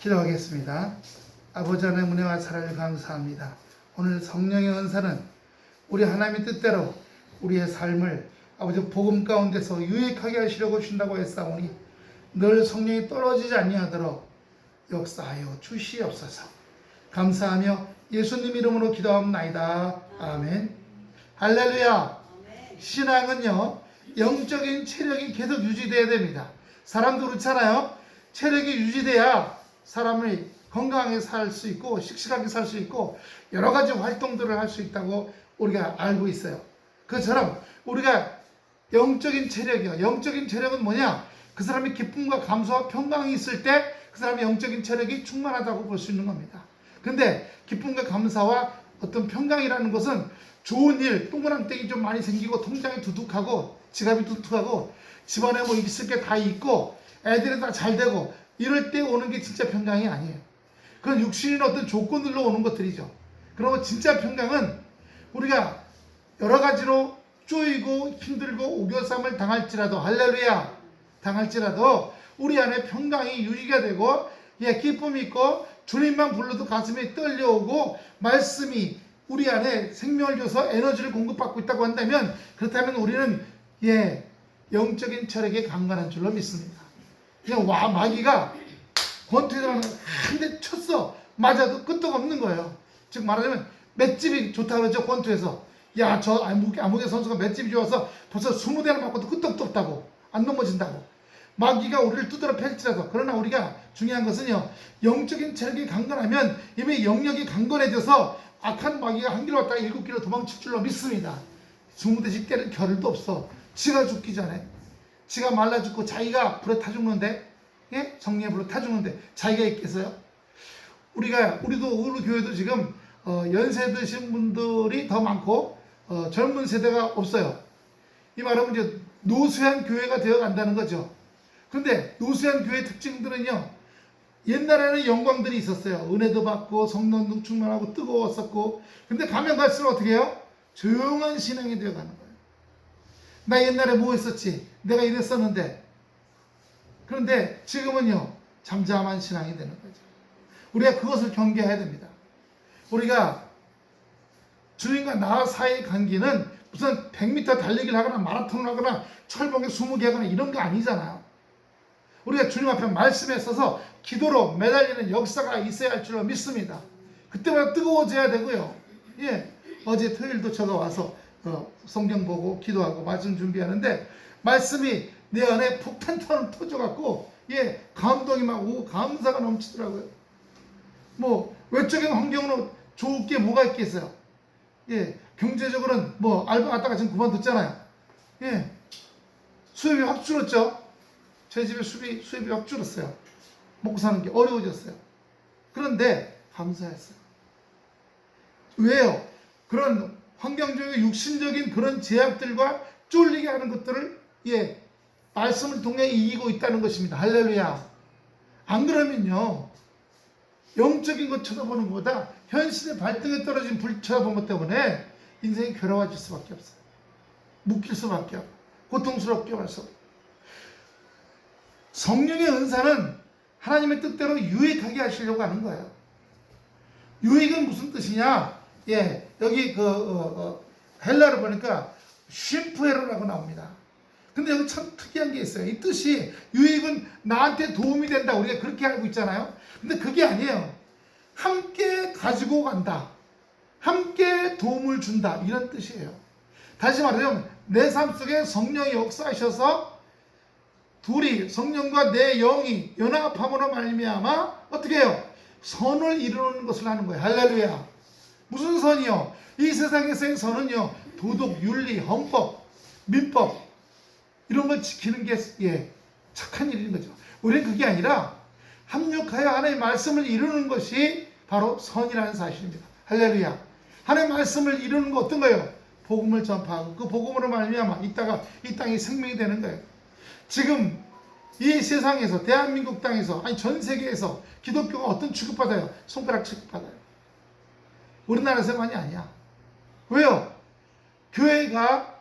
기도하겠습니다. 아버지 하나님 은혜와 사랑을 감사합니다. 오늘 성령의 은사는 우리 하나님의 뜻대로 우리의 삶을 아버지 복음 가운데서 유익하게 하시려고 주신다고 했사오니 늘 성령이 떨어지지 아니하도록 역사하여 주시옵소서. 감사하며 예수님 이름으로 기도합나이다. 아멘. 할렐루야. 신앙은요, 영적인 체력이 계속 유지돼야 됩니다. 사람도 그렇잖아요. 체력이 유지돼야 사람이 건강하게 살 수 있고 씩씩하게 살 수 있고 여러 가지 활동들을 할 수 있다고 우리가 알고 있어요. 그처럼 우리가 영적인 체력이요. 영적인 체력은 뭐냐? 그 사람이 기쁨과 감사와 평강이 있을 때 그 사람의 영적인 체력이 충만하다고 볼 수 있는 겁니다. 근데 기쁨과 감사와 어떤 평강이라는 것은 좋은 일, 동그랑땡이 좀 많이 생기고 통장이 두둑하고 지갑이 두둑하고 집안에 뭐 있을 게 다 있고 애들이 다 잘 되고 이럴 때 오는 게 진짜 평강이 아니에요. 그건 육신의 어떤 조건들로 오는 것들이죠. 그리고 진짜 평강은 우리가 여러 가지로 쪼이고 힘들고 우겨쌈을 당할지라도, 할렐루야, 당할지라도 우리 안에 평강이 유지가 되고 기쁨이 있고 주님만 불러도 가슴이 떨려오고 말씀이 우리 안에 생명을 줘서 에너지를 공급받고 있다고 한다면, 그렇다면 우리는 영적인 체력에 강건한 줄로 믿습니다. 그냥 마귀가 권투에서 한 대 쳤어. 맞아도 끄떡없는 거예요. 즉 말하자면 맷집이 좋다 그러죠. 권투에서. 야, 저 아무개 선수가 맷집이 좋아서 벌써 20대나 맞고도 끄떡도 없다고. 안 넘어진다고. 마귀가 우리를 두드러 팰지라도, 그러나 우리가 중요한 것은요, 영적인 체력이 강건하면 이미 영역이 강건해져서 악한 마귀가 한 길로 왔다가 7길로 도망칠 줄로 믿습니다. 20대씩 때릴 겨를도 없어. 지가 죽기 전에. 지가 말라 죽고 자기가 불에 타 죽는데, 성령의 불에 타 죽는데 자기가 있겠어요? 우리도 우리 교회도 지금 연세 드신 분들이 더 많고 젊은 세대가 없어요. 이 말하면 이제 노쇠한 교회가 되어 간다는 거죠. 그런데 노쇠한 교회의 특징들은요, 옛날에는 영광들이 있었어요. 은혜도 받고 성령도 충만하고 뜨거웠었고, 근데 가면 갈수록 어떻게 해요? 조용한 신앙이 되어 가는 거예요. 나 옛날에 뭐 했었지? 내가 이랬었는데. 그런데 지금은요, 잠잠한 신앙이 되는 거죠. 우리가 그것을 경계해야 됩니다. 우리가 주님과 나 사이의 관계는 무슨 100m 달리기를 하거나 마라톤을 하거나 철봉에 20개 하거나 이런 게 아니잖아요. 우리가 주님 앞에 말씀에 서서 기도로 매달리는 역사가 있어야 할 줄로 믿습니다. 그때마다 뜨거워져야 되고요. 어제 토요일도 제가 와서 성경 보고 기도하고 말씀 준비하는데 말씀이 내 안에 폭탄처럼 터져갖고 감동이 막 오고 감사가 넘치더라고요. 뭐 외적인 환경으로 좋을 게 뭐가 있겠어요. 경제적으로는 뭐 알바 갔다가 지금 그만뒀잖아요. 수입이 확 줄었죠. 제 집에 수입이 확 줄었어요. 먹고 사는 게 어려워졌어요. 그런데 감사했어요. 왜요? 그런 환경적인 육신적인 그런 제약들과 쫄리게 하는 것들을 말씀을 통해 이기고 있다는 것입니다. 할렐루야. 안 그러면요, 영적인 것 쳐다보는 것보다 현실의 발등에 떨어진 불 쳐다보는 것 때문에 인생이 괴로워질 수밖에 없어요. 묶일 수밖에 없고 고통스럽게 할 수 없고. 성령의 은사는 하나님의 뜻대로 유익하게 하시려고 하는 거예요. 유익은 무슨 뜻이냐? 여기 헬라로 보니까 쉼프에로라고 나옵니다. 근데 여기 참 특이한 게 있어요. 이 뜻이 유익은 나한테 도움이 된다. 우리가 그렇게 알고 있잖아요. 근데 그게 아니에요. 함께 가지고 간다. 함께 도움을 준다. 이런 뜻이에요. 다시 말하자면 내 삶 속에 성령이 역사하셔서 둘이, 성령과 내 영이 연합함으로 말미암아 어떻게 해요? 선을 이루는 것을 하는 거예요. 할렐루야. 무슨 선이요? 이 세상에서의 선은요, 도덕, 윤리, 헌법, 민법 이런 걸 지키는 게 착한 일인 거죠. 우리는 그게 아니라 합력하여 하나님의 말씀을 이루는 것이 바로 선이라는 사실입니다. 할렐루야. 하나님의 말씀을 이루는 거 어떤 거예요? 복음을 전파하고 그 복음으로 말미암아 이따가 이 땅이 생명이 되는 거예요. 지금 이 세상에서, 대한민국 땅에서, 아니 전 세계에서 기독교가 어떤 취급받아요? 손가락 취급받아요. 우리나라에서만이 아니야. 왜요? 교회가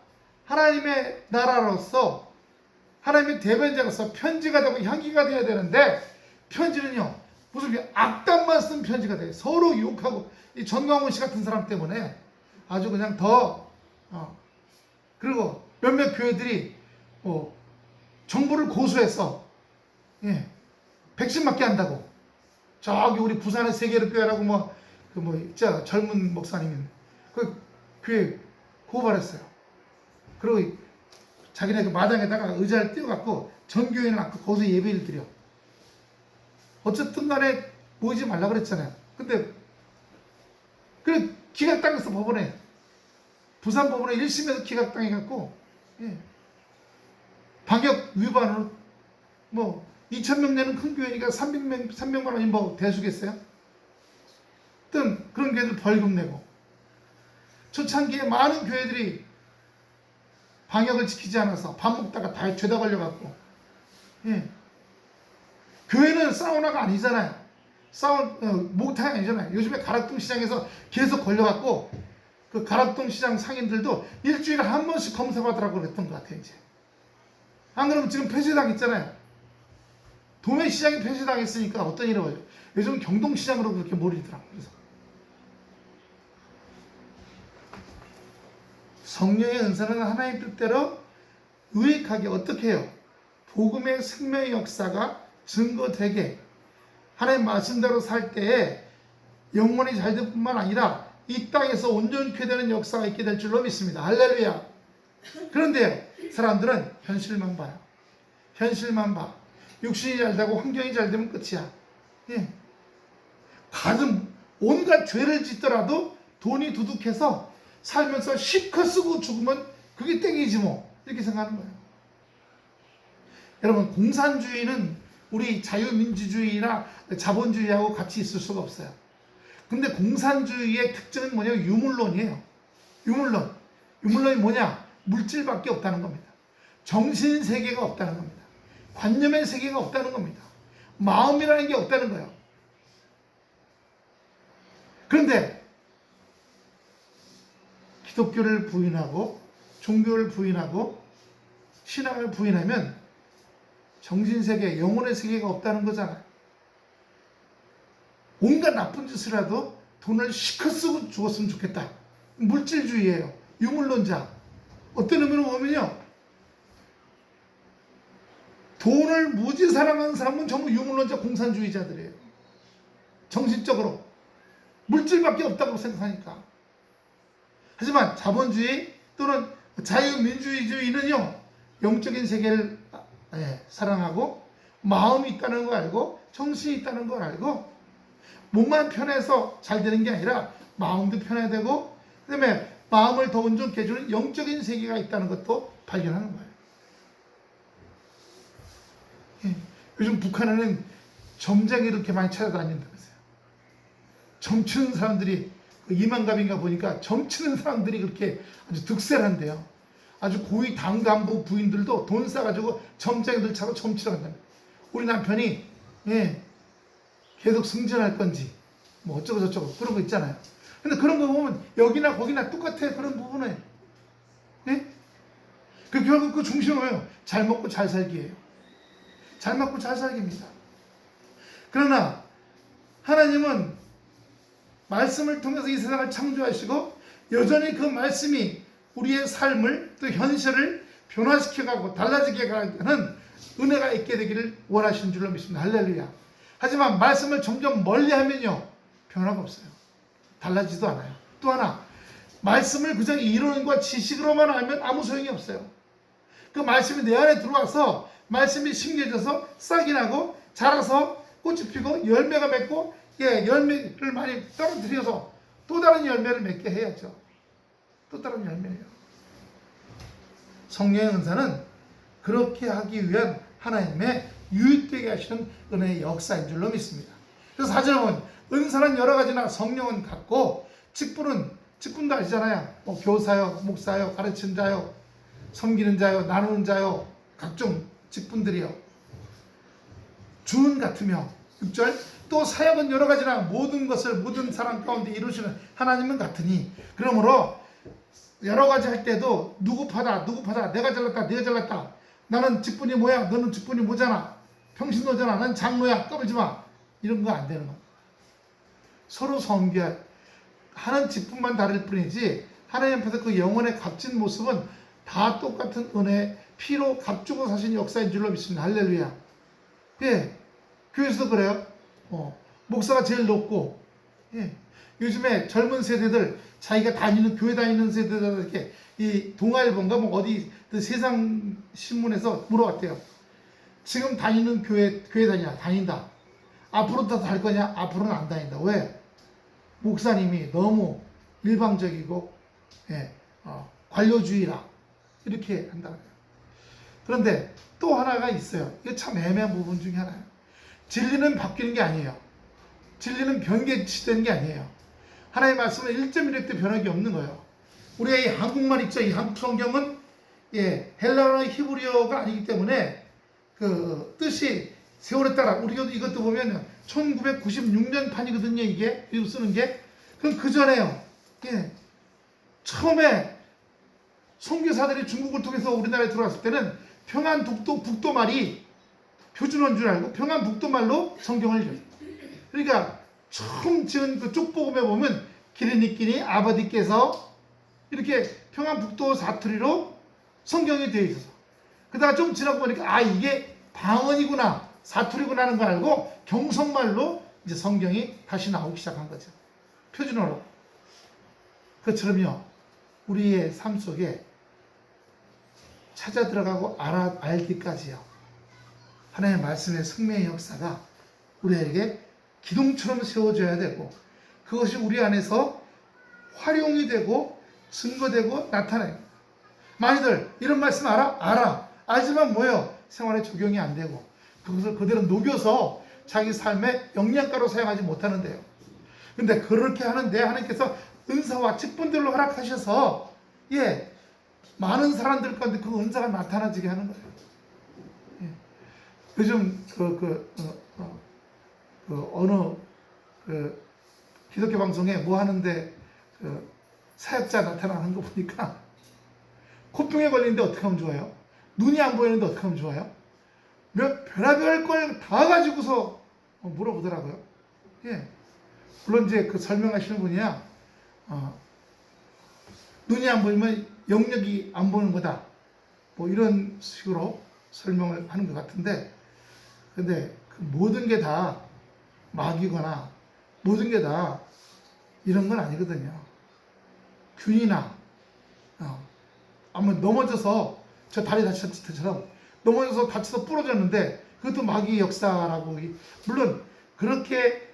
하나님의 나라로서 하나님의 대변자로서 편지가 되고 향기가 되어야 되는데, 편지는요 무슨 악담만 쓴 편지가 돼요. 서로 욕하고 이 전광훈 씨 같은 사람 때문에 아주 그냥 더 그리고 몇몇 교회들이 정부를 고소해서 백신 맞게 한다고 저기 우리 부산의 세계교회라고 진짜 젊은 목사님이 그 교회 고발했어요. 그리고 자기네 그 마당에다가 의자를 띄워갖고 전 교회는 앞에 거기서 예배를 드려. 어쨌든 간에 모이지 말라 그랬잖아요. 근데 그 기각당해서 법원에 부산 법원에 1심에서 기각당해갖고 방역 위반으로 2,000명 내는 큰 교회니까 300만 원이 대수겠어요? 어떤 그런 교회들 벌금 내고 초창기에 많은 교회들이 방역을 지키지 않아서 밥 먹다가 다 죄다 걸려갖고 교회는 사우나가 아니잖아요. 목욕탕이 아니잖아요. 요즘에 가락동 시장에서 계속 걸려갖고 그 가락동 시장 상인들도 일주일에 한 번씩 검사받으라고 그랬던 것 같아요. 이제 안 그러면 지금 폐쇄당했잖아요. 도매시장이 폐쇄당했으니까 어떤 일이 와요. 요즘 경동시장으로 그렇게 몰리더라고요. 그래서 성령의 은사는 하나님 뜻대로 유익하게 어떻게 해요? 복음의 생명의 역사가 증거되게 하나님 말씀대로 살 때에 영원히 잘 될 뿐만 아니라 이 땅에서 온전케 되는 역사가 있게 될 줄로 믿습니다. 할렐루야. 그런데 사람들은 현실만 봐요. 현실만 봐. 육신이 잘 되고 환경이 잘 되면 끝이야. 온갖 죄를 짓더라도 돈이 두둑해서 살면서 실컷 쓰고 죽으면 그게 땡이지 뭐. 이렇게 생각하는 거예요. 여러분, 공산주의는 우리 자유민주주의나 자본주의하고 같이 있을 수가 없어요. 근데 공산주의의 특징은 뭐냐면 유물론이에요. 유물론이 뭐냐? 물질밖에 없다는 겁니다. 정신세계가 없다는 겁니다. 관념의 세계가 없다는 겁니다. 마음이라는 게 없다는 거예요. 그런데 기독교를 부인하고 종교를 부인하고 신앙을 부인하면 정신세계, 영혼의 세계가 없다는 거잖아요. 온갖 나쁜 짓을 해도 돈을 실컷 쓰고 죽었으면 좋겠다. 물질주의예요. 유물론자. 어떤 의미로 보면요, 돈을 무지 사랑하는 사람은 전부 유물론자 공산주의자들이에요. 정신적으로 물질밖에 없다고 생각하니까. 하지만 자본주의 또는 자유민주주의는요, 영적인 세계를 사랑하고 마음이 있다는 걸 알고 정신이 있다는 걸 알고 몸만 편해서 잘 되는 게 아니라 마음도 편해야 되고 그 다음에 마음을 더 온전케 해주는 영적인 세계가 있다는 것도 발견하는 거예요. 요즘 북한에는 점쟁이 이렇게 많이 찾아다닌다면서요. 점치는 사람들이 이만갑인가 보니까 점치는 사람들이 그렇게 아주 득세한데요. 아주 고위 당 간부 부인들도 돈 싸가지고 점쟁이들 차고 점치러 간다면 우리 남편이 계속 승진할 건지 뭐 어쩌고 저쩌고 그런 거 있잖아요. 근데 그런 거 보면 여기나 거기나 똑같아요. 그런 부분에 그 결국 그 중심은 뭐예요? 잘 먹고 잘 살기예요. 잘 먹고 잘 살기입니다. 그러나 하나님은 말씀을 통해서 이 세상을 창조하시고 여전히 그 말씀이 우리의 삶을 또 현실을 변화시켜가고 달라지게 하는 은혜가 있게 되기를 원하시는 줄로 믿습니다. 할렐루야. 하지만 말씀을 점점 멀리하면요, 변화가 없어요. 달라지지도 않아요. 또 하나, 말씀을 그저 이론과 지식으로만 알면 아무 소용이 없어요. 그 말씀이 내 안에 들어와서 말씀이 심겨져서 싹이 나고 자라서 꽃이 피고 열매가 맺고 열매를 많이 떨어뜨려서 또 다른 열매를 맺게 해야죠. 또 다른 열매예요. 성령의 은사는 그렇게 하기 위한 하나님의 유익되게 하시는 은혜의 역사인 줄로 믿습니다. 그래서 4절에 보면 은사는 여러 가지나 성령은 같고 직분도 아시잖아요. 뭐 교사요, 목사요, 가르치는 자요, 섬기는 자요, 나누는 자요, 각종 직분들이요. 주는 같으며 6절 또 사역은 여러 가지나 모든 것을 모든 사람 가운데 이루시는 하나님은 같으니 그러므로 여러 가지 할 때도 누구 파다 내가 잘났다 네가 잘났다 나는 직분이 뭐야 너는 직분이 뭐잖아 평신도잖아 난 장로야 까불지 마 이런 거 안 되는 겁니다. 서로 하는 직분만 다를 뿐이지 하나님 앞에서 그 영혼의 값진 모습은 다 똑같은 은혜, 피로 값주고 사신 역사인 줄로 믿습니다. 할렐루야. 예, 교회에서도 그래요. 목사가 제일 높고, 예, 요즘에 젊은 세대들, 자기가 다니는, 교회 다니는 세대들에게 이 동아일보인가 뭐 어디 세상 신문에서 물어봤대요. 지금 다니는 교회 다닌다. 앞으로 더 다닐 거냐? 앞으로는 안 다닌다. 왜? 목사님이 너무 일방적이고, 예, 관료주의라. 이렇게 한다고 해요. 그런데 또 하나가 있어요. 이게 참 애매한 부분 중에 하나예요. 진리는 바뀌는 게 아니에요. 진리는 변개치되는 게 아니에요. 하나님의 말씀은 1.1획도 변하기 없는 거예요. 우리가 이 한국말 있죠. 이 한국 성경은 예, 헬라어나 히브리어가 아니기 때문에 그 뜻이 세월에 따라 우리가 이것도 보면 1996년 판이거든요. 이게 쓰는 게. 그럼 그 전에요. 예, 처음에 선교사들이 중국을 통해서 우리나라에 들어왔을 때는 평안북도 말이 표준어인 줄 알고 평안북도말로 성경을 읽어요. 그러니까 처음 지은 그 쪽복음에 보면 기린이끼니 아버지께서 이렇게 평안북도 사투리로 성경이 되어 있어서 그러다가 좀 지나고 보니까 이게 방언이구나 사투리구나 하는 거 알고 경성말로 이제 성경이 다시 나오기 시작한 거죠. 표준어로. 그것처럼요. 우리의 삶 속에 찾아 들어가고 알기까지요. 하나님의 말씀의 생명의 역사가 우리에게 기둥처럼 세워져야 되고 그것이 우리 안에서 활용이 되고 증거되고 나타나요. 많이들 이런 말씀 알아? 알아. 알지만 뭐예요? 생활에 적용이 안 되고 그것을 그대로 녹여서 자기 삶에 영양가로 사용하지 못하는데요. 근데 그렇게 하는데 하나님께서 은사와 직분들로 허락하셔서 예, 많은 사람들 가운데 그 은사가 나타나지게 하는 거예요. 예. 요즘 어느 기독교 방송에 뭐 하는데 사역자 나타나는 거 보니까 코병에 걸리는데 어떻게 하면 좋아요? 눈이 안 보이는데 어떻게 하면 좋아요? 별의별 걸 다 가지고서 물어보더라고요. 예. 물론 이제 그 설명하시는 분이야 눈이 안 보이면 영역이 안 보는 거다. 뭐 이런 식으로 설명을 하는 것 같은데 근데 그 모든 게 다 마귀거나 모든 게 다 이런 건 아니거든요. 균이나 아마 넘어져서 저 다리 다쳤을 때처럼 넘어져서 다쳐서 부러졌는데 그것도 마귀의 역사라고 물론 그렇게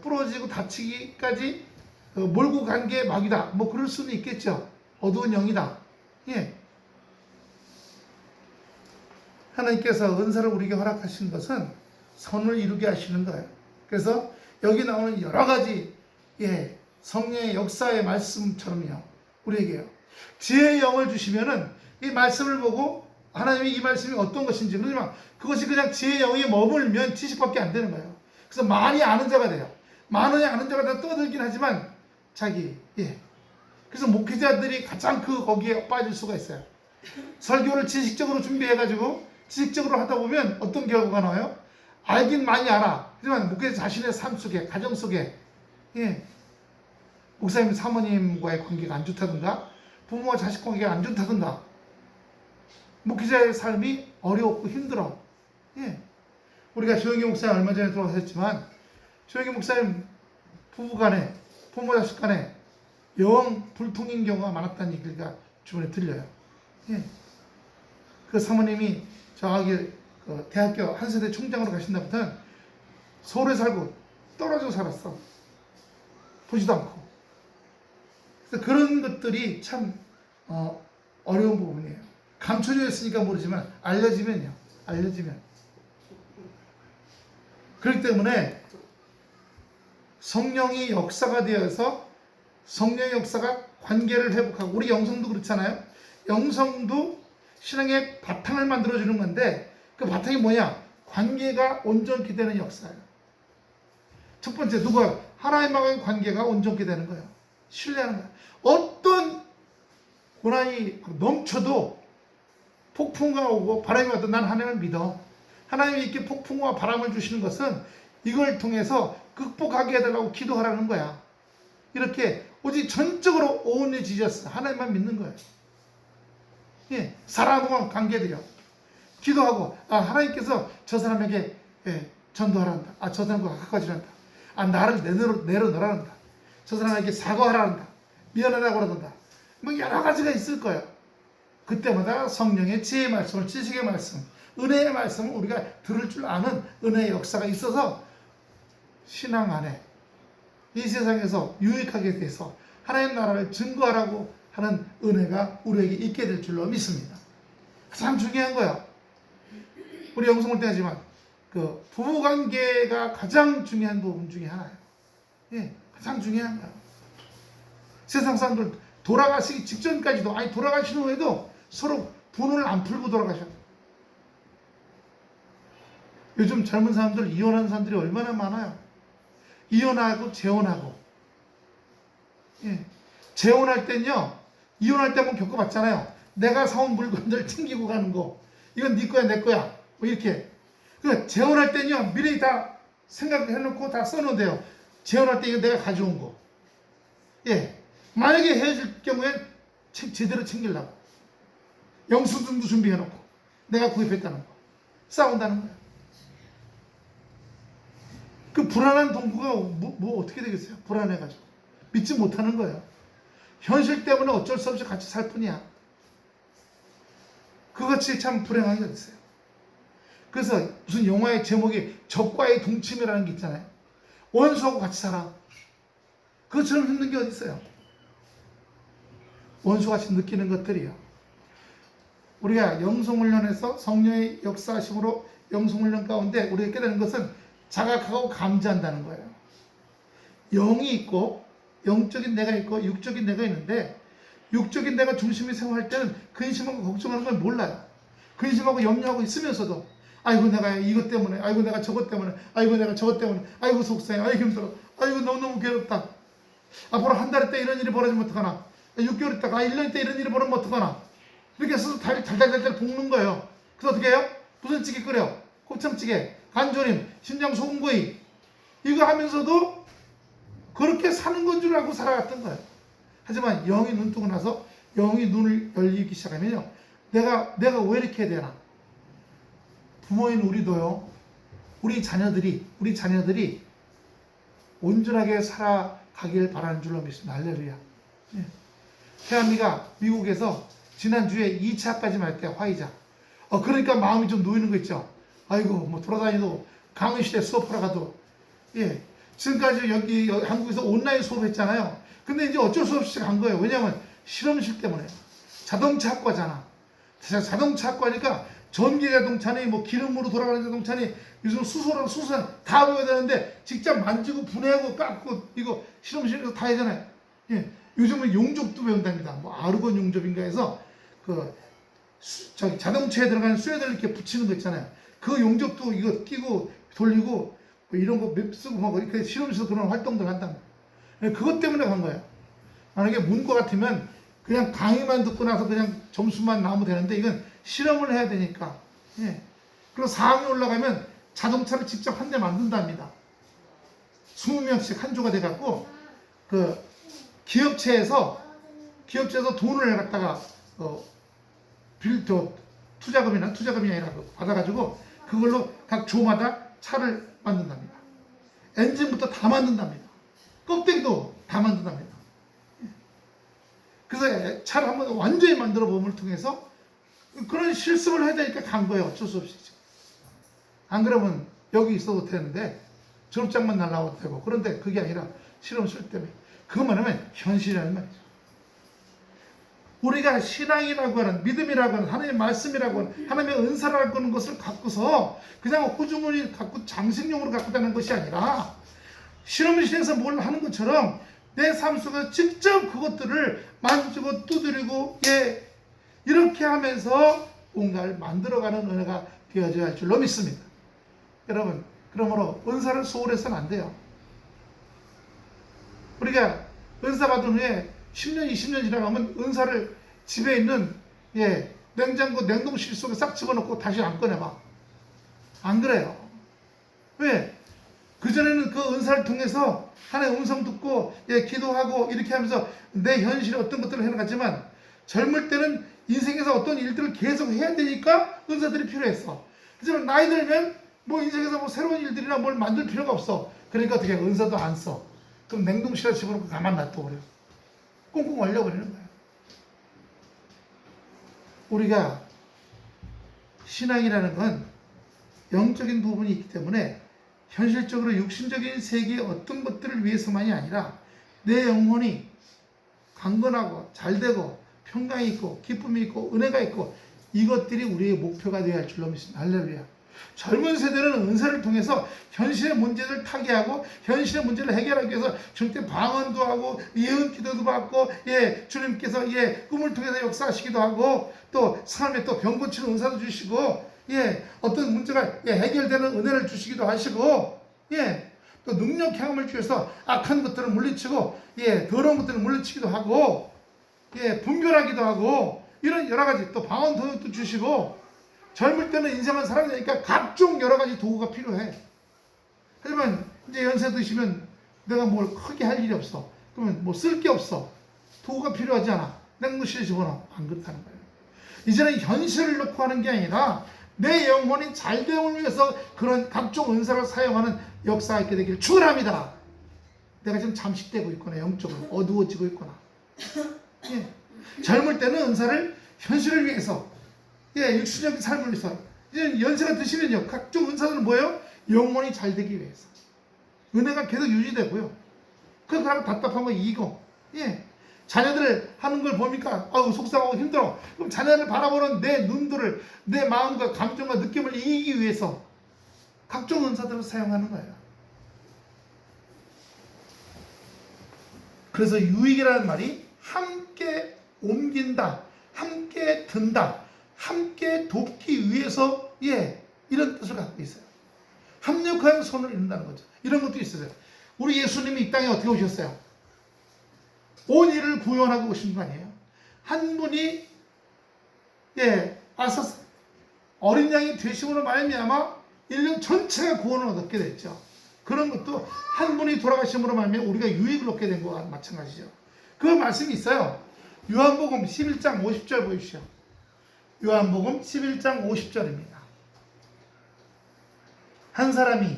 부러지고 다치기까지 몰고 간 게 마귀다. 뭐 그럴 수는 있겠죠. 어두운 영이다. 예. 하나님께서 은사를 우리에게 허락하신 것은 선을 이루게 하시는 거예요. 그래서 여기 나오는 여러 가지 예, 성령의 역사의 말씀처럼요. 우리에게요. 지혜의 영을 주시면은 이 말씀을 보고 하나님이 이 말씀이 어떤 것인지 그러지만 그것이 그냥 지혜의 영에 머물면 지식밖에 안 되는 거예요. 그래서 많이 아는 자가 돼요. 많이 아는 자가 다 떠들긴 하지만 예. 그래서 목회자들이 가장 거기에 빠질 수가 있어요. 설교를 지식적으로 준비해가지고 지식적으로 하다 보면 어떤 결과가 나와요? 알긴 많이 알아. 하지만 목회자 자신의 삶 속에, 가정 속에, 예. 목사님, 사모님과의 관계가 안 좋다든가, 부모와 자식 관계가 안 좋다든가, 목회자의 삶이 어렵고 힘들어. 예. 우리가 조영기 목사님 얼마 전에 들어가셨지만, 조영기 목사님 부부간에, 부모 자식 간에 영 불통인 경우가 많았다는 얘기가 주변에 들려요. 예. 그 사모님이 저기 대학교 한세대 총장으로 가신다부터는 서울에 살고 떨어져 살았어. 보지도 않고. 그래서 그런 것들이 참 어려운 부분이에요. 감춰져 있으니까 모르지만 알려지면 그렇기 때문에 성령이 역사가 되어서 성령의 역사가 관계를 회복하고 우리 영성도 그렇잖아요. 영성도 신앙의 바탕을 만들어주는 건데 그 바탕이 뭐냐? 관계가 온전케 되는 역사예요. 첫 번째 누가? 하나님과의 관계가 온전케 되는 거예요. 신뢰하는 거예요. 어떤 고난이 넘쳐도 폭풍과 오고 바람이 와도 난 하나님을 믿어. 하나님이 이렇게 폭풍과 바람을 주시는 것은 이걸 통해서 극복하게 해달라고 기도하라는 거야. 이렇게 오직 전적으로 only Jesus 하나님만 믿는 거예요. 예, 살아가는 관계들이요. 기도하고 하나님께서 저 사람에게 전도하란다. 저 사람과 가까워지란다. 나를 내려놓으란다. 저 사람에게 사과하란다. 미안하다고 그러단다. 뭐 여러 가지가 있을 거예요. 그때마다 성령의 지혜의 말씀을, 지식의 말씀, 은혜의 말씀을 우리가 들을 줄 아는 은혜의 역사가 있어서 신앙 안에 이 세상에서 유익하게 돼서 하나님 나라를 증거하라고 하는 은혜가 우리에게 있게 될 줄로 믿습니다. 가장 중요한 거야. 우리 영성을 때 하지만 그 부부관계가 가장 중요한 부분 중에 하나예요. 예, 가장 중요한 거야. 세상 사람들 돌아가시기 직전까지도, 돌아가신 후에도 서로 분을 안 풀고 돌아가셔. 요즘 젊은 사람들, 이혼한 사람들이 얼마나 많아요. 이혼하고 재혼하고. 예. 재혼할 땐요, 이혼할 때 한번 겪어봤잖아요. 내가 사온 물건들 챙기고 가는 거. 이건 네 거야, 내 거야. 뭐 이렇게. 재혼할 땐요, 미리 다 생각해놓고 다 써놓으세요. 재혼할 때 이거 내가 가져온 거. 예. 만약에 헤어질 경우엔 제대로 챙기려고. 영수증도 준비해놓고. 내가 구입했다는 거. 싸운다는 거야. 그 불안한 동거가 뭐 어떻게 되겠어요? 불안해가지고. 믿지 못하는 거예요. 현실 때문에 어쩔 수 없이 같이 살 뿐이야. 그것이 참 불행한 게 어딨어요. 그래서 무슨 영화의 제목이 적과의 동침이라는 게 있잖아요. 원수하고 같이 살아. 그것처럼 힘든 게 어딨어요. 원수같이 느끼는 것들이요. 우리가 영성훈련에서 성령의 역사하심으로 영성훈련 가운데 우리가 깨닫는 것은 자각하고 감지한다는 거예요. 영이 있고 영적인 내가 있고 육적인 내가 있는데 육적인 내가 중심이 생활할 때는 근심하고 걱정하는 걸 몰라요. 근심하고 염려하고 있으면서도 아이고 내가 이것 때문에, 아이고 내가 저것 때문에, 아이고 내가 저것 때문에, 아이고 속상해, 아이고 힘들어, 아이고 너무너무 괴롭다. 앞으로 한 달 있다 이런 일이 벌어지면 어떡하나, 6개월 있다가 1년 있다 이런 일이 벌어지면 어떡하나. 이렇게 해서 달달달달 볶는 거예요. 그래서 어떻게 해요? 무슨 찌개 끓여? 곱창찌개, 간조림, 심장 소금구이. 이거 하면서도 그렇게 사는 건 줄 알고 살아갔던 거예요. 하지만 영이 눈 뜨고 나서 영이 눈을 열리기 시작하면요, 내가 왜 이렇게 해야 되나? 부모인 우리도요, 우리 자녀들이 온전하게 살아가길 바라는 줄로 믿습니다. 할렐루야. 예. 태연이가 미국에서 지난주에 2차까지 말 때 화이자. 그러니까 마음이 좀 놓이는 거 있죠. 아이고, 뭐 돌아다니도 강의실에 수업하러 가도, 예. 지금까지 여기 한국에서 온라인 수업했잖아요. 근데 이제 어쩔 수 없이 간 거예요. 왜냐하면 실험실 때문에. 자동차 학과잖아. 자동차 학과니까 전기 자동차니 뭐 기름으로 돌아가는 자동차니 요즘 수소랑 수소랑 다 보여야 되는데 직접 만지고 분해하고 깎고 이거 실험실에서 다 하잖아요. 예. 요즘은 용접도 배운답니다. 뭐 아르곤 용접인가 해서 자동차에 들어가는 쇠들 이렇게 붙이는 거 있잖아요. 그 용접도 이거 끼고 돌리고 뭐 이런 거 쓰고 막 이렇게 실험실에서 그런 활동들 한답니다. 그것 때문에 간 거예요. 만약에 문과 같으면 그냥 강의만 듣고 나서 그냥 점수만 나오면 되는데 이건 실험을 해야 되니까. 예. 그리고 4학년 올라가면 자동차를 직접 한 대 만든답니다. 20명씩 한 조가 돼갖고 그 기업체에서 돈을 갖다가 투자금이 아니라 받아가지고 그걸로 각 조마다 차를 만든답니다. 엔진부터 다 만든답니다. 껍데기도 다 만든답니다. 그래서 차를 한번 완전히 만들어 봄을 통해서 그런 실습을 해야 되니까 간 거예요. 어쩔 수 없이. 안 그러면 여기 있어도 되는데 졸업장만 날라와도 되고. 그런데 그게 아니라 실험실 때문에. 그것만 하면 현실이라는 말이죠. 우리가 신앙이라고 하는, 믿음이라고 하는, 하나님의 말씀이라고 하는, 하나님의 은사라고 하는 것을 갖고서 그냥 호주머니 갖고 장식용으로 갖고 다니는 것이 아니라 실험실에서 뭘 하는 것처럼 내 삶 속에서 직접 그것들을 만지고 두드리고 이렇게 하면서 뭔가를 만들어가는 은혜가 되어져야 할 줄로 믿습니다. 여러분, 그러므로 은사를 소홀해서는 안 돼요. 우리가 은사 받은 후에 10년, 20년 지나가면 은사를 집에 있는 냉장고, 냉동실 속에 싹 집어넣고 다시 안 꺼내봐. 안 그래요. 왜? 그전에는 그 은사를 통해서 하나님의 음성 듣고 기도하고 이렇게 하면서 내 현실에 어떤 것들을 해나갔지만 젊을 때는 인생에서 어떤 일들을 계속 해야 되니까 은사들이 필요했어. 하지만 나이 들면 뭐 인생에서 뭐 새로운 일들이나 뭘 만들 필요가 없어. 그러니까 어떻게 은사도 안 써. 그럼 냉동실에 집어넣고 가만 놔둬버려. 꽁꽁 얼려버리는 거야. 우리가 신앙이라는 건 영적인 부분이 있기 때문에 현실적으로 육신적인 세계의 어떤 것들을 위해서만이 아니라 내 영혼이 강건하고 잘되고 평강이 있고 기쁨이 있고 은혜가 있고 이것들이 우리의 목표가 되어야 할 줄로 믿습니다. 할렐루야. 젊은 세대는 은사를 통해서 현실의 문제를 타개하고 현실의 문제를 해결하기 위해서 절대 방언도 하고 예언 기도도 받고 주님께서 꿈을 통해서 역사하시기도 하고 또 삶에 또 병 고치는 은사도 주시고 어떤 문제가 해결되는 은혜를 주시기도 하시고 또 능력 경험을 주셔서 악한 것들을 물리치고 더러운 것들을 물리치기도 하고 분별하기도 하고 이런 여러 가지 또 방언 도역도 주시고 젊을 때는 인생을 살아가니까 각종 여러 가지 도구가 필요해. 하지만 이제 연세 드시면 내가 뭘 크게 할 일이 없어. 그러면 뭐 쓸 게 없어. 도구가 필요하지 않아. 냉동실에 집어넣어. 안 그렇다는 거예요. 이제는 현실을 놓고 하는 게 아니라 내 영혼이 잘됨을 위해서 그런 각종 은사를 사용하는 역사가 있게 되기를 축원합니다. 내가 지금 잠식되고 있거나 영적으로 어두워지고 있거나 젊을 때는 은사를 현실을 위해서 육신적인 삶을 위해서 이제 연세가 드시면요 각종 은사들은 뭐예요? 영혼이 잘 되기 위해서 은혜가 계속 유지되고요. 그러고 답답한 거 이기고 자녀들 하는 걸 보니까 속상하고 힘들어. 그럼 자녀를 바라보는 내 눈들을 내 마음과 감정과 느낌을 이기기 위해서 각종 은사들을 사용하는 거예요. 그래서 유익이라는 말이 함께 옮긴다, 함께 든다, 함께 돕기 위해서 이런 뜻을 갖고 있어요. 합력하여 손을 이룬다는 거죠. 이런 것도 있어요. 우리 예수님이 이 땅에 어떻게 오셨어요? 온 일을 구원하고 오신 거 아니에요? 한 분이 와서 어린 양이 되심으로 말미암아 인류 전체가 구원을 얻게 됐죠. 그런 것도 한 분이 돌아가심으로 말미암아 우리가 유익을 얻게 된 거와 마찬가지죠. 그 말씀이 있어요. 요한복음 11장 50절 보십시오. 요한복음 11장 50절입니다. 한 사람이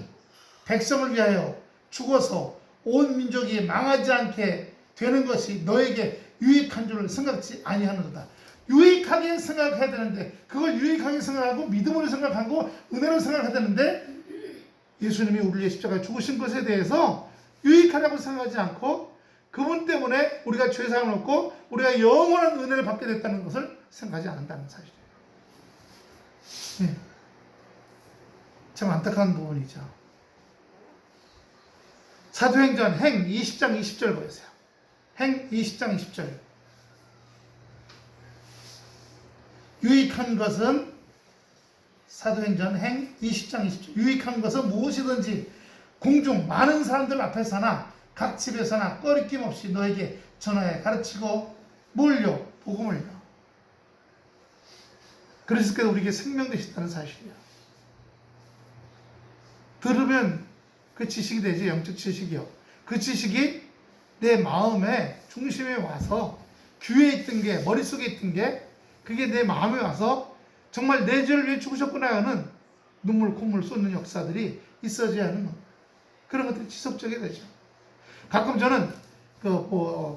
백성을 위하여 죽어서 온 민족이 망하지 않게 되는 것이 너에게 유익한 줄을 생각지 아니하는도다. 유익하게 생각해야 되는데 그걸 유익하게 생각하고 믿음으로 생각하고 은혜로 생각해야 되는데 예수님이 우리를 위해 십자가에 죽으신 것에 대해서 유익하다고 생각하지 않고 그분 때문에 우리가 죄사함을 얻고 우리가 영원한 은혜를 받게 됐다는 것을 생각하지 않는다는 사실이에요. 참 안타까운 부분이죠. 사도행전 행 20장 20절 보세요. 행 20장 20절. 유익한 것은 사도행전 행 20장 20절. 유익한 것은 무엇이든지 공중 많은 사람들 앞에서나 각 집에서나 꺼리낌 없이 너에게 전하여 가르치고 뭘요? 복음을요. 그리스도께서 우리에게 생명 되셨다는 사실이에요. 들으면 그 지식이 되지, 영적 지식이요. 그 지식이 내 마음의 중심에 와서 귀에 있던 게, 머릿속에 있던 게 그게 내 마음에 와서 정말 내 죄를 위해 죽으셨구나 하는 눈물, 콧물 쏟는 역사들이 있어져야 하는 것. 그런 것들이 지속적이 되죠. 가끔 저는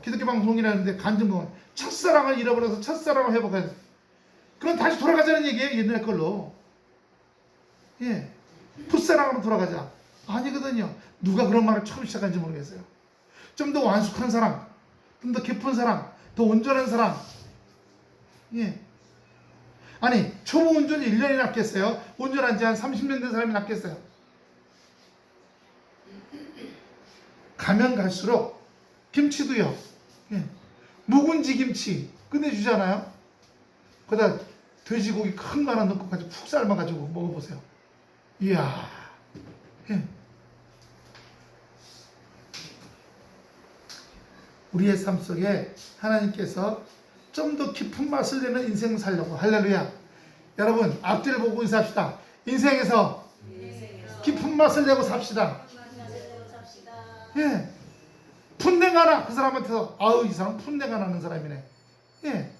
기독교 방송이라는데 간증 보면 첫사랑을 잃어버려서 첫사랑을 회복해야 돼. 그건 다시 돌아가자는 얘기예요. 옛날 걸로. 풋사랑으로 돌아가자. 아니거든요. 누가 그런 말을 처음 시작한지 모르겠어요. 좀 더 완숙한 사랑, 좀 더 깊은 사랑, 더 온전한 사랑. 아니 초보 운전이 1년이 낫겠어요? 운전한 지 한 30년 된 사람이 낫겠어요? 가면 갈수록 김치도요. 묵은지 김치 끝내주잖아요. 거기다 돼지고기 큰 거 하나 넣고 푹 삶아가지고 먹어보세요. 이야. 우리의 삶 속에 하나님께서 좀 더 깊은 맛을 내는 인생을 살려고. 할렐루야. 여러분 앞뒤를 보고 인사합시다. 인생에서 깊은 맛을 내고 삽시다. 예. 풋내가 나. 그 사람한테서 아우 이 사람 풋내가 나는 사람이네. 예.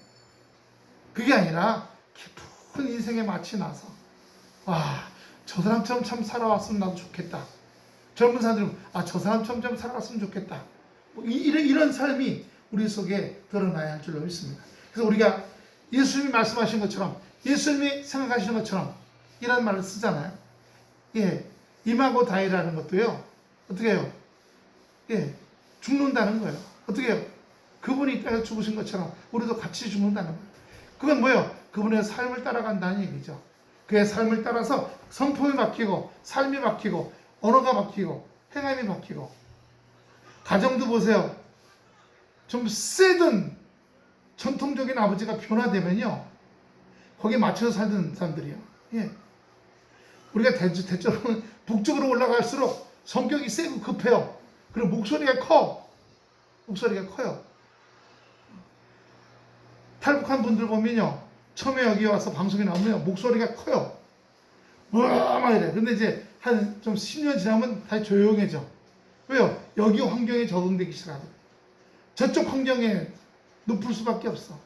그게 아니라 깊은 인생의 맛이 나서 와, 저 사람처럼 참 살아왔으면 나도 좋겠다. 젊은 사람들은 저 사람처럼 좀 살아왔으면 좋겠다. 뭐 이런 삶이 우리 속에 드러나야 할 줄로 믿습니다. 그래서 우리가 예수님이 말씀하신 것처럼 예수님이 생각하시는 것처럼 이런 말을 쓰잖아요. 예, 임하고 다이라는 것도요. 어떻게 해요? 예, 죽는다는 거예요. 어떻게 해요? 그분이 이 땅에서 죽으신 것처럼 우리도 같이 죽는다는 거예요. 그건 뭐예요? 그분의 삶을 따라간다는 얘기죠. 그의 삶을 따라서 성품이 바뀌고 삶이 바뀌고 언어가 바뀌고 행함이 바뀌고 가정도 보세요. 좀 세든 전통적인 아버지가 변화되면요. 거기에 맞춰서 살던 사람들이요. 예. 우리가 대체로 북쪽으로 올라갈수록 성격이 세고 급해요. 그리고 목소리가 커. 목소리가 커요. 탈북한 분들 보면요. 처음에 여기 와서 방송에 나오면 목소리가 커요. 우와, 막 이래. 근데 이제 한 좀 10년 지나면 다시 조용해져. 왜요? 여기 환경에 적응되기 시작하고. 저쪽 환경에 높을 수밖에 없어.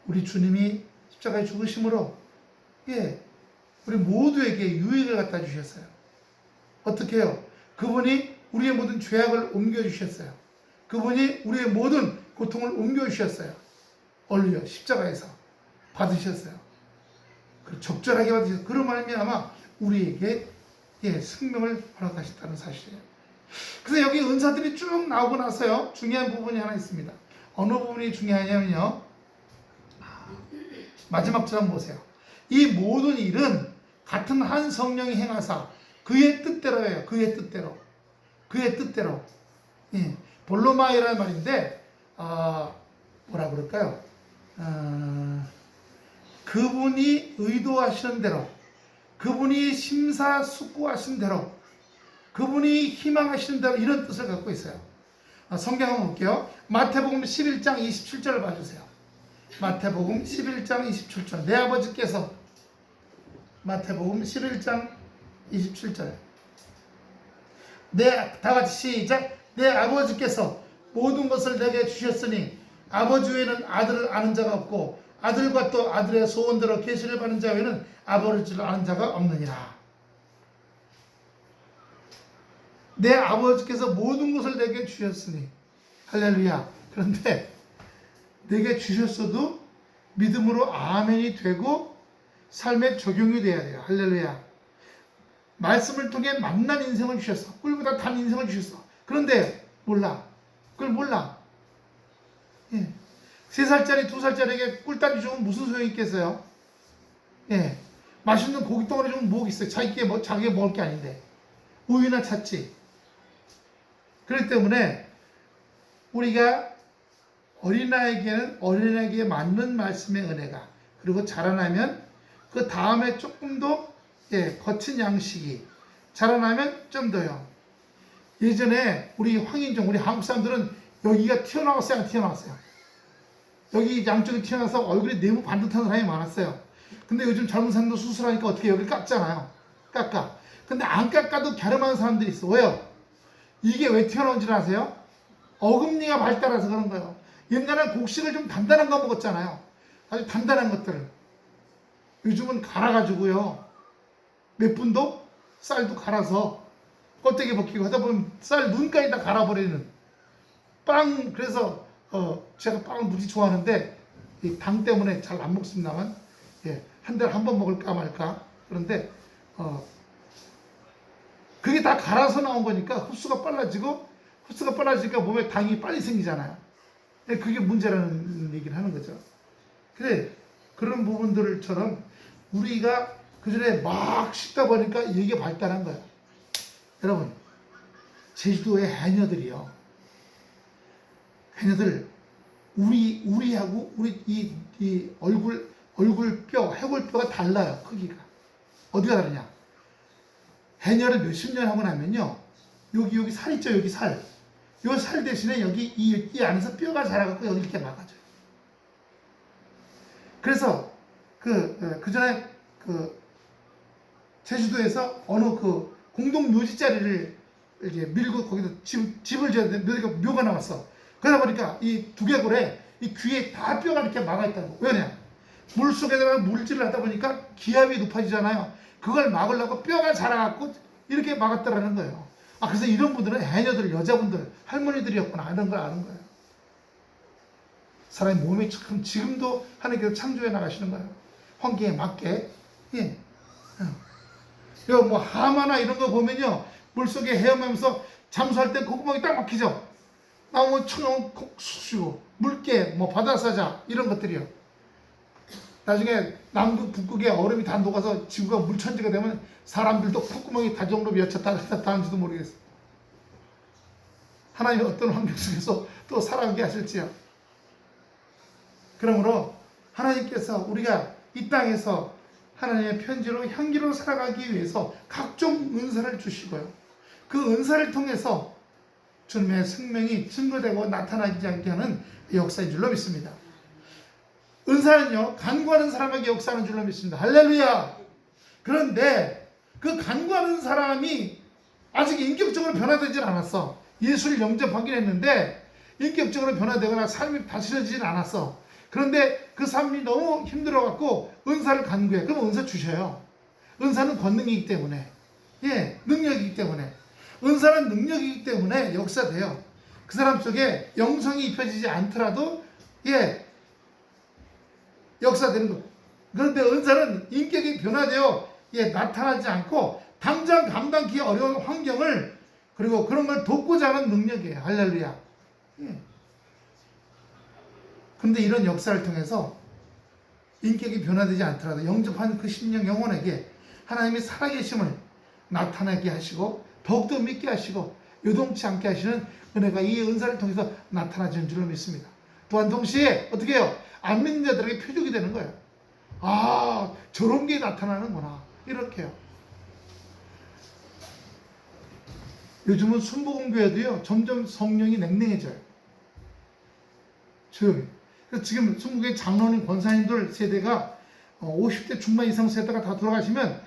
우리 주님이 십자가에 죽으심으로, 예, 우리 모두에게 유익을 갖다 주셨어요. 어떻게 해요? 그분이 우리의 모든 죄악을 옮겨주셨어요. 그분이 우리의 모든 고통을 옮겨주셨어요. 얼루요, 십자가에서 받으셨어요. 적절하게 받으셨어요. 그런 말미암아 우리에게 생명을 허락하셨다는 사실이에요. 그래서 여기 은사들이 쭉 나오고 나서요, 중요한 부분이 하나 있습니다. 어느 부분이 중요하냐면요, 마지막 절 한번 보세요. 이 모든 일은 같은 한 성령이 행하사 그의 뜻대로예요. 그의 뜻대로. 그의 뜻대로. 예. 볼로마이라는 말인데, 뭐라 그럴까요? 그분이 의도하시는 대로, 그분이 심사숙고하신 대로, 그분이 희망하시는 대로, 이런 뜻을 갖고 있어요. 성경 한번 볼게요. 마태복음 11장 27절을 봐주세요. 마태복음 11장 27절. 내 아버지께서, 마태복음 11장 27절. 다 같이 시작. 내 아버지께서 모든 것을 내게 주셨으니 아버지 외에는 아들을 아는 자가 없고 아들과 또 아들의 소원대로 계시를 받는 자 외에는 아버지를 아는 자가 없느니라. 내 아버지께서 모든 것을 내게 주셨으니, 할렐루야. 그런데 내게 주셨어도 믿음으로 아멘이 되고 삶에 적용이 돼야 돼요. 할렐루야. 말씀을 통해 만난 인생을 주셨어. 꿀보다 단 인생을 주셨어. 그런데 몰라. 그걸 몰라. 예. 3살짜리, 2살짜리에게 꿀단지 주면 무슨 소용이 있겠어요? 예. 맛있는 고기 덩어리 주면 뭐 있어요? 자기가 먹을 게 아닌데. 우유나 찾지. 그렇기 때문에 우리가 어린아이에게는 어린아이에게 맞는 말씀의 은혜가, 그리고 자라나면 그 다음에 조금 더 거친 양식이, 자라나면 좀 더요. 예전에 우리 황인종, 우리 한국 사람들은 여기가 튀어나왔어요? 안 튀어나왔어요? 여기 양쪽이 튀어나와서 얼굴이 네모 반듯한 사람이 많았어요. 근데 요즘 젊은 사람도 수술하니까 어떻게 여기를 깎잖아요. 깎아. 근데 안 깎아도 갸름한 사람들이 있어. 왜요? 이게 왜 튀어나온 줄 아세요? 어금니가 발달해서 그런 거예요. 옛날엔 곡식을 좀 단단한 거 먹었잖아요. 아주 단단한 것들을. 요즘은 갈아가지고요, 몇 분도 쌀도 갈아서 껍데기 벗기고 하다 보면 쌀 눈까지 다 갈아버리는 빵. 그래서 제가 빵을 무지 좋아하는데 이 당 때문에 잘 안 먹습니다만, 한 달에 한 번 먹을까 말까. 그런데 그게 다 갈아서 나온 거니까 흡수가 빨라지니까 몸에 당이 빨리 생기잖아요. 그게 문제라는 얘기를 하는 거죠. 그래, 그런 부분들처럼 우리가 그전에 막 씹다 보니까 이게 발달한 거예요. 여러분, 제주도의 해녀들 우리하고 우리 이 얼굴뼈, 해골뼈가 달라요. 크기가. 어디가 다르냐? 해녀를 몇십 년 하고 나면요, 여기 살 있죠? 여기 살. 요 살 대신에 여기 이 안에서 뼈가 자라갖고 여기 이렇게 막아져요. 그래서 그 전에 제주도에서 어느 공동 묘지 자리를 이렇게 밀고 거기다 집을 지었는데 묘가 나왔어. 그러다 보니까 이 두개골에 이 귀에 다 뼈가 이렇게 막아 있다고. 왜냐? 물 속에다가 물질을 하다 보니까 기압이 높아지잖아요. 그걸 막으려고 뼈가 자라갖고 이렇게 막았다라는 거예요. 그래서 이런 분들은 해녀들, 여자분들, 할머니들이었구나 이런 걸 아는 거예요. 사람의 몸이 참 지금도 하나님께서 창조해 나가시는 거예요. 환경에 맞게. 예. 뭐 하마나 이런 거 보면요, 물속에 헤엄하면서 잠수할 때 콧구멍이 딱 막히죠. 나무 청룡 콕 쑤시고 물개, 뭐 바다사자 이런 것들이요. 나중에 남극 북극에 얼음이 다 녹아서 지구가 물천지가 되면 사람들도 콧구멍이 다 정도 몇 차 닿는지도 모르겠어요. 하나님이 어떤 환경 속에서 또 살아가게 하실지요. 그러므로 하나님께서 우리가 이 땅에서 하나님의 편지로 향기로 살아가기 위해서 각종 은사를 주시고요. 그 은사를 통해서 주님의 생명이 증거되고 나타나지 않게 하는 역사인 줄로 믿습니다. 은사는요, 간구하는 사람에게 역사하는 줄로 믿습니다. 할렐루야! 그런데 그 간구하는 사람이 아직 인격적으로 변화되질 않았어. 예수를 영접하긴 했는데 인격적으로 변화되거나 삶이 다스려지진 않았어. 그런데 그 삶이 너무 힘들어갖고 은사를 간구해. 그럼 은사 주셔요. 은사는 권능이기 때문에, 능력이기 때문에, 은사는 능력이기 때문에 역사돼요. 그 사람 속에 영성이 입혀지지 않더라도 역사되는 거. 그런데 은사는 인격이 변화되어 나타나지 않고 당장 감당하기 어려운 환경을, 그리고 그런 걸 돕고자 하는 능력이에요. 할렐루야. 그런데 이런 역사를 통해서 인격이 변화되지 않더라도 영접한 그 심령 영혼에게 하나님의 살아계심을 나타나게 하시고 더욱더 믿게 하시고 요동치 않게 하시는 은혜가 이 은사를 통해서 나타나지는 줄로 믿습니다. 또한 동시에 어떻게 해요? 안 믿는 자들에게 표적이 되는 거예요. 저런 게 나타나는구나. 이렇게요. 요즘은 순복음교회도요, 점점 성령이 냉랭해져요. 조용히. 그래서 지금 순복음교회 장로님, 권사님들 세대가 50대 중반 이상 세대가 다 돌아가시면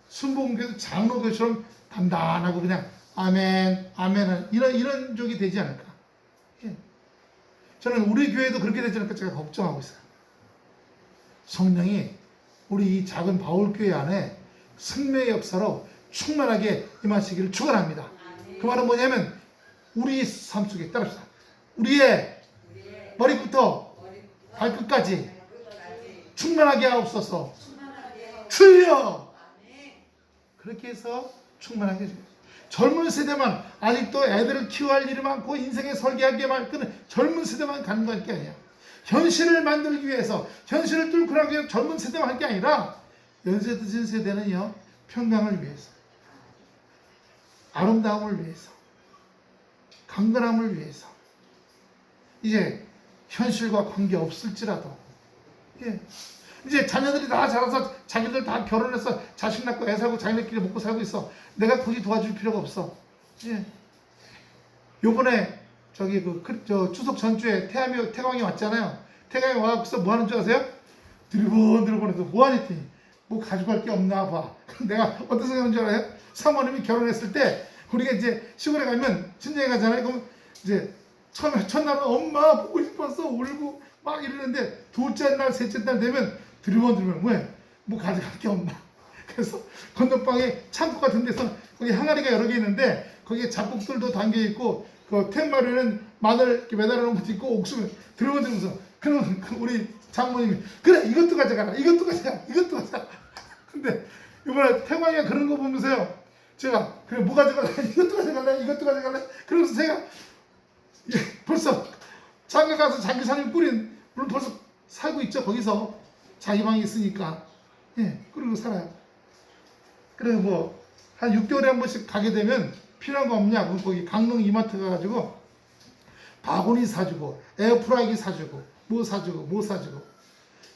순복음교회도 장로교처럼 단단하고 그냥 아멘, 아멘 이런 쪽이 되지 않을까. 저는 우리 교회도 그렇게 되지 않을까 제가 걱정하고 있어요. 성령이 우리 이 작은 바울교회 안에 생명의 역사로 충만하게 임하시기를 축원합니다. 그 말은 뭐냐면 우리 삶 속에 따릅시다. 우리의 머리부터 발끝까지 충만하게 하옵소서. 주여! 그렇게 해서 충만하게 해주세요. 젊은 세대만, 아직도 애들을 키워야 할 일이 많고 인생에 설계하기에 많은 젊은 세대만 간구할 게 아니야. 현실을 만들기 위해서, 현실을 뚫고 나가기 위해서 젊은 세대만 할 게 아니라 연세 드신 세대는요, 평강을 위해서, 아름다움을 위해서, 강건함을 위해서, 이제 현실과 관계없을지라도 이제 자녀들이 다 자라서 자기들 다 결혼해서 자식 낳고 애 살고 자기네끼리 먹고 살고 있어. 내가 굳이 도와줄 필요가 없어. 요번에 추석 전주에 태광이 왔잖아요. 태광이 와서 뭐 하는 줄 아세요? 드리번해서 뭐 하니? 뭐 가져갈 게 없나 봐. 내가 어떤 생각인 줄 알아요? 사모님이 결혼했을 때 우리가 이제 시골에 가면 친정에 가잖아요. 그럼 이제 처음에 첫날은 엄마 보고 싶었어 울고 막 이러는데 둘째 날 셋째 날 되면 드리번 왜? 뭐 가져갈 게 없나? 그래서 건너방에 창고 같은 데서 거기 항아리가 여러 개 있는데 거기에 잡곡들도 담겨 있고 그 툇마루에는 마늘 이렇게 매달아 놓은 것도 있고 옥수수 들으면서 그러면 우리 장모님이 그래 이것도 가져가라 이것도 가져가. 근데 이번에 태광이가 그런 거 보면서요 제가 그래 뭐 가져갈래? 이것도 가져갈래? 그러면서 제가 벌써 장가 가서 자기 삶이 뿌린 물론 벌써 살고 있죠. 거기서 자기 방이 있으니까 그리고 살아요. 그래서 뭐 한 6개월에 한 번씩 가게 되면 필요한 거 없냐? 그럼 거기 강릉 이마트 가가지고 바구니 사주고 에어프라이기 사주고 뭐 사주고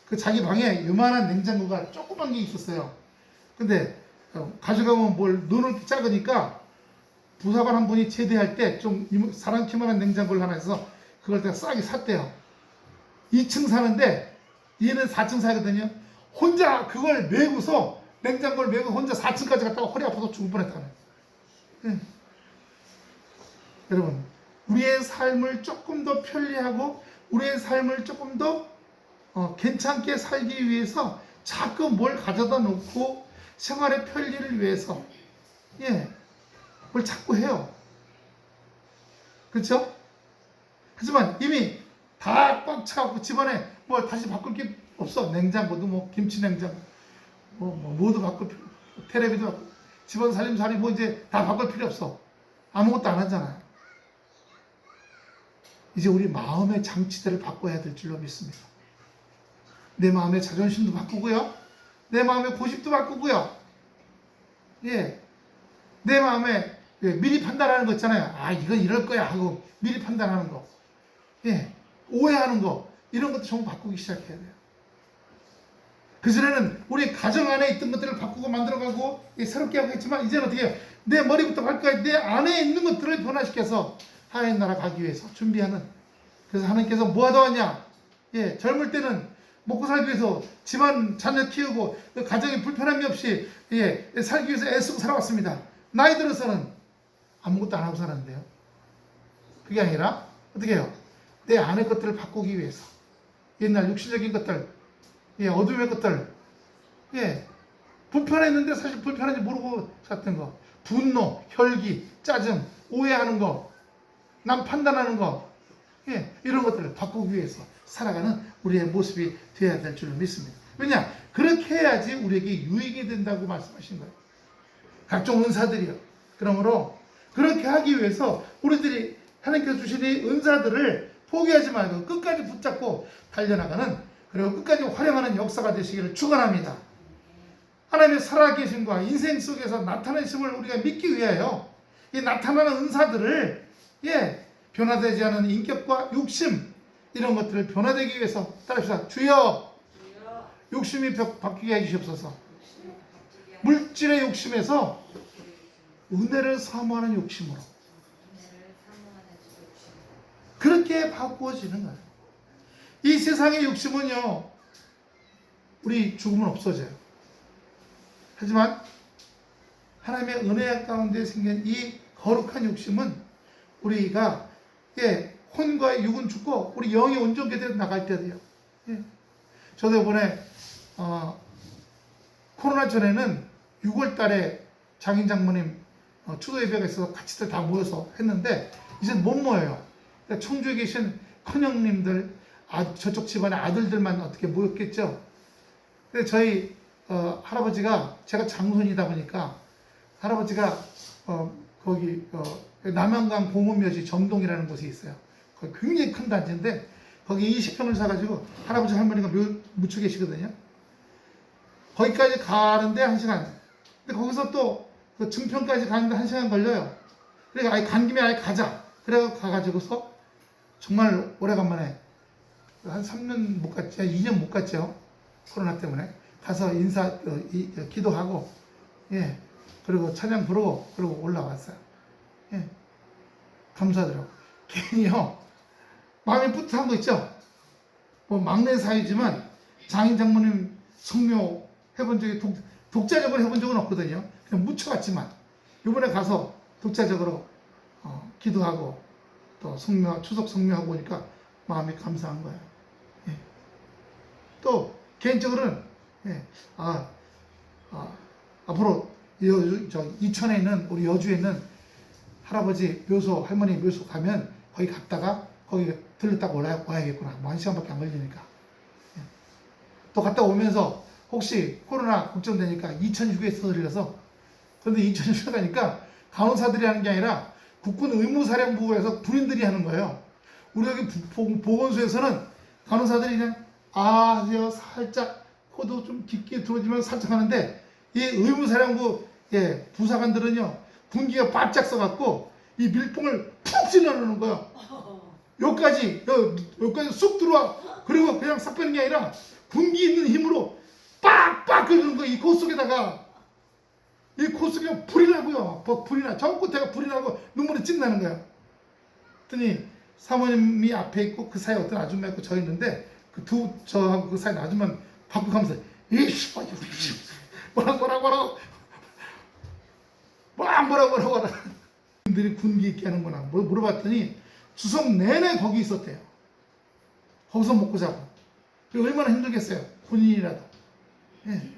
그 자기 방에 요만한 냉장고가 조그만 게 있었어요. 근데 가져가면 뭘 넣을 게 작으니까 부사관 한 분이 제대할 때 좀 사람 키만한 냉장고를 하나 해서 그걸 내가 싸게 샀대요. 2층 사는데 얘는 4층 사거든요. 혼자 그걸 메고서 냉장고를 메고 혼자 4층까지 갔다가 허리 아파서 죽을 뻔했다는. 예. 여러분, 우리의 삶을 조금 더 편리하고 우리의 삶을 조금 더 괜찮게 살기 위해서 자꾸 뭘 가져다 놓고 생활의 편리를 위해서 뭘 자꾸 해요. 그렇죠? 하지만 이미 다 꽉 차갖고 집안에 뭘 다시 바꿀 게 없어. 냉장고도 뭐 김치 냉장고 모두 바꿀 필요, 테레비도 바꿀, 집안 살림살이 뭐 이제 다 바꿀 필요 없어. 아무것도 안 하잖아요. 이제 우리 마음의 장치들을 바꿔야 될 줄로 믿습니다. 내 마음의 자존심도 바꾸고요. 내 마음의 고집도 바꾸고요. 내 마음에 미리 판단하는 거 있잖아요. 아, 이건 이럴 거야 하고 미리 판단하는 거. 오해하는 거. 이런 것도 전부 바꾸기 시작해야 돼요. 그전에는 우리 가정 안에 있던 것들을 바꾸고 만들어가고 새롭게 하고 했지만 이제는 어떻게 해요? 내 머리부터 발까지 내 안에 있는 것들을 변화시켜서 하나님 나라 가기 위해서 준비하는. 그래서 하나님께서 뭐 하다 왔냐? 젊을 때는 먹고 살기 위해서 집안 자녀 키우고 가정에 불편함이 없이 살기 위해서 애쓰고 살아왔습니다. 나이 들어서는 아무것도 안 하고 살았는데요. 그게 아니라 어떻게 해요? 내 안의 것들을 바꾸기 위해서 옛날 육신적인 것들, 어둠의 것들, 불편했는데 사실 불편한지 모르고 살았던 거, 분노, 혈기, 짜증, 오해하는 거, 남 판단하는 거, 이런 것들을 바꾸기 위해서 살아가는 우리의 모습이 되어야 될 줄로 믿습니다. 왜냐? 그렇게 해야지 우리에게 유익이 된다고 말씀하신 거예요. 각종 은사들이요. 그러므로 그렇게 하기 위해서 우리들이 하나님께서 주신 이 은사들을 포기하지 말고 끝까지 붙잡고 달려나가는, 그리고 끝까지 활용하는 역사가 되시기를 축원합니다. 하나님의 살아계심과 인생 속에서 나타내심을 우리가 믿기 위하여 이 나타나는 은사들을 변화되지 않은 인격과 욕심, 이런 것들을 변화되기 위해서 따라합시다. 주여, 욕심이 바뀌게 해주시옵소서. 물질의 욕심에서 은혜를 사모하는 욕심으로 그렇게 바꾸어지는 거예요. 이 세상의 욕심은요, 우리 죽으면 없어져요. 하지만 하나님의 은혜 가운데 생긴 이 거룩한 욕심은 우리가 혼과 육은 죽고 우리 영이 온전케 되어 나갈 때 돼요. 저도 이번에 코로나 전에는 6월 달에 장인 장모님 추도 예배가 있어서 같이들 다 모여서 했는데 이제 못 모여요. 그러니까 청주에 계신 큰형님들, 저쪽 집안의 아들들만 어떻게 모였겠죠. 근데 저희 할아버지가, 제가 장손이다 보니까 할아버지가 거기 남양강 공원묘지 정동이라는 곳이 있어요. 거기 굉장히 큰 단지인데 거기 20평을 사가지고 할아버지 할머니가 묻혀 계시거든요. 거기까지 가는데 1시간. 근데 거기서 또 그 증평까지 가는데 1시간 걸려요. 그러니까 아예 간 김에 아예 가자. 그래서 가가지고서 정말 오래간만에 한 3년 못 갔죠. 2년 못 갔죠. 코로나 때문에. 가서 기도하고, 그리고 찬양 부르고, 그리고 올라왔어요. 감사하더라고. 괜히요, 마음이 뿌듯한 거 있죠? 뭐 막내 사이지만 장인 장모님 성묘 해본 적이 독자적으로 해본 적은 없거든요. 그냥 묻혀갔지만 이번에 가서 독자적으로 기도하고 또 추석 성묘하고 보니까 마음이 감사한 거예요. 또 개인적으로는 앞으로 이천에 있는 우리 여주에 있는 할아버지 묘소, 할머니 묘소 가면 거기 갔다가 거기 들렀다가 와야겠구나. 뭐 1시간밖에 안 걸리니까. 또 갔다 오면서 혹시 코로나 걱정되니까 이천 휴게소 들려서, 그런데 이천 휴게 가니까 간호사들이 하는 게 아니라 국군 의무사령부에서 군인들이 하는 거예요. 우리 여기 보건소에서는 간호사들이 그냥 살짝 코도 좀 깊게 들어오지면 살짝 하는데, 이 의무사령부 부사관들은요, 군기가 바짝 써갖고 이 밀봉을 푹 찔러놓는 거예요. 여기까지 쑥 들어와. 그리고 그냥 싹 빼는 게 아니라 군기 있는 힘으로 빡빡 긁는 거예요. 이 코 속에다가. 이 코 속에 불이 나고요. 불이 나. 저 끝에가 불이 나고 눈물이 찡 나는 거예요. 그랬더니 사모님이 앞에 있고 그 사이에 어떤 아줌마 있고 저 있는데 저하고 그 사이 아줌마는 바꾸면서 이씨, 뭐라고 들이 군기 있게 하는구나. 뭐 물어봤더니 추석 내내 거기 있었대요. 거기서 먹고 자고. 얼마나 힘들겠어요. 군인이라도. 예.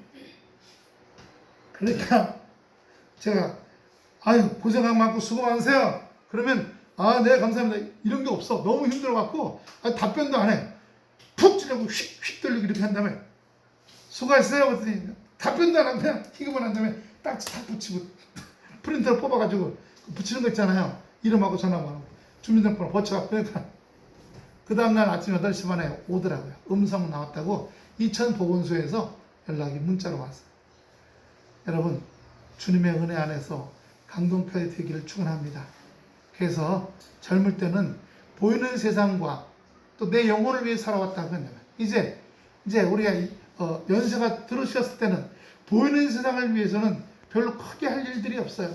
그러니까 제가 아유 고생 많고 수고 많으세요. 그러면 네 감사합니다. 이런 게 없어. 너무 힘들어갖고 답변도 안 해. 푹 찌르고 휙휙 돌리고 이렇게 한 다음에 수고했어요. 그랬더니 답변도 안 하고 그냥 희금을 한 다음에 딱 붙이고 프린터를 뽑아가지고 붙이는 거 있잖아요. 이름하고 전화번호 주민등록번호 버쳐갖고 그러니까 그 다음날 아침 8시 반에 오더라고요. 음성 나왔다고 이천보건소에서 연락이 문자로 왔어요. 여러분 주님의 은혜 안에서 강동편이 되기를 축원합니다. 그래서 젊을 때는 보이는 세상과 또 내 영혼을 위해 살아왔다고 했냐면 이제 우리가 연세가 들으셨을 때는 보이는 세상을 위해서는 별로 크게 할 일들이 없어요.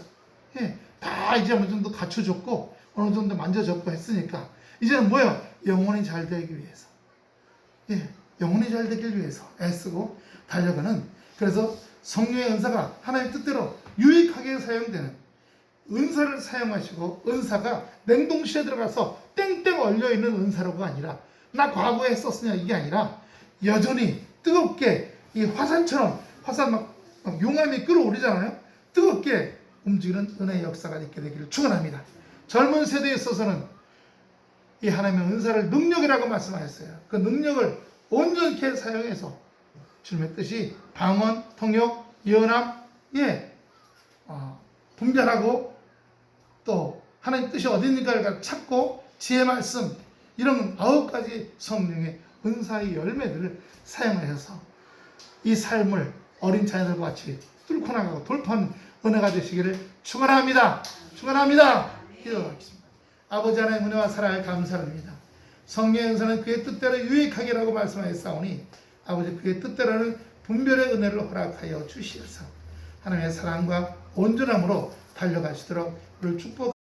예, 다 이제 어느 정도 갖춰줬고 어느 정도 만져줬고 했으니까 이제는 뭐예요? 영혼이 잘 되기 위해서. 예, 영혼이 잘 되기 위해서 애쓰고 달려가는 그래서 성령의 은사가 하나님의 뜻대로 유익하게 사용되는 은사를 사용하시고 은사가 냉동실에 들어가서 땡땡 얼려있는 은사로가 아니라 나 과거에 썼으냐 이게 아니라 여전히 뜨겁게 이 화산처럼 화산 막 용암이 끌어오르잖아요. 뜨겁게 움직이는 은혜의 역사가 있게 되기를 축원합니다. 젊은 세대에 있어서는 이 하나님의 은사를 능력이라고 말씀하셨어요. 그 능력을 온전케 사용해서 주님의 뜻이 방언, 통역, 예언함, 분별하고 또 하나님 뜻이 어디있는가를 찾고 지혜 말씀 이런 9가지 성령의 은사의 열매들을 사용하셔서 이 삶을 어린 자녀들과 같이 뚫고 나가고 돌파하는 은혜가 되시기를 축원합니다. 축원합니다. 기도하겠습니다. 아버지 하나님 은혜와 사랑을 감사합니다. 성령의 은사는 그의 뜻대로 유익하게라고 말씀하셨사오니 아버지 그의 뜻대로는 분별의 은혜를 허락하여 주시옵소서. 하나님의 사랑과 온전함으로 달려가시도록 우리를 축복